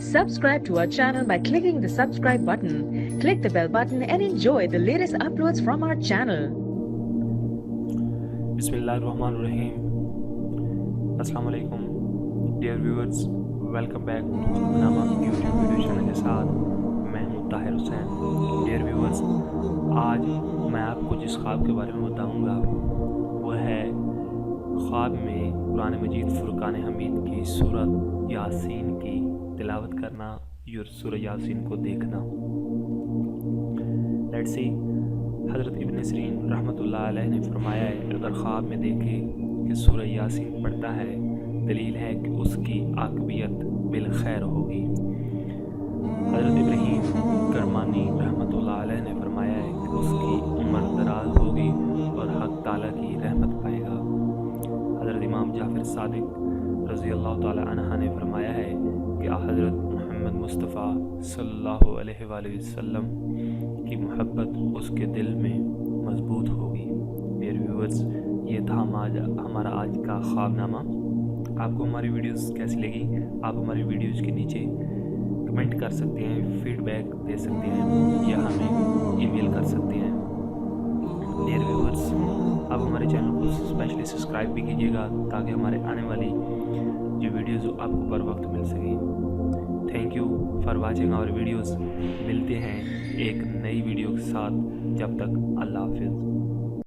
Subscribe to our channel by clicking the subscribe button. Click the bell button and enjoy the latest uploads from our channel. Bismillahirrahmanirrahim. Assalamu alaikum. Dear viewers, welcome back to Khwabnama YouTube video channel के साथ मैं हूँ Tahir Hussain. Dear viewers, आज मैं आपको जिस ख्वाब के बारे में बताऊँगा वो है ख्वाब में कुरान मजीद फुरकान हमीद की सूरत यासीन की तिलावत करना और सूरह यासीन को देखना. Let's see. हज़रत इब्न सिरीन रहमतुल्लाह अलैह ने फरमाया है, अगर ख्वाब में देखे कि सूरह यासीन पढ़ता है, दलील है कि उसकी आक़िबत बिलखैर होगी. हज़रत इब्राहीम करमानी रहमतुल्लाह अलैह ने फरमाया है कि उसकी उम्र दराज होगी और हक़ ताला की रहमत पाएगा. हज़रत इमाम जाफ़र सादिक रज़ी अल्लाह ताला अन्हा ने फरमाया है कि हज़रत मोहम्मद मुस्तफ़ा सल्लल्लाहु अलैहि वसल्लम की मोहब्बत उसके दिल में मजबूत होगी. डियर व्यूअर्स, ये था हमारा आज का ख्वाबनामा. आपको हमारी वीडियोस कैसी लगी? आप हमारी वीडियोस के नीचे कमेंट कर सकते हैं, फीडबैक दे सकते हैं या हमें ईमेल कर सकते हैं. डियर व्यूअर्स, आप हमारे चैनल को स्पेशली सब्सक्राइब भी कीजिएगा ताकि हमारे आने वाली जो वीडियोस आपको बर वक्त मिल सकें. Thank you for watching our videos. मिलते हैं एक नई वीडियो के साथ. जब तक अल्लाह हाफिज़.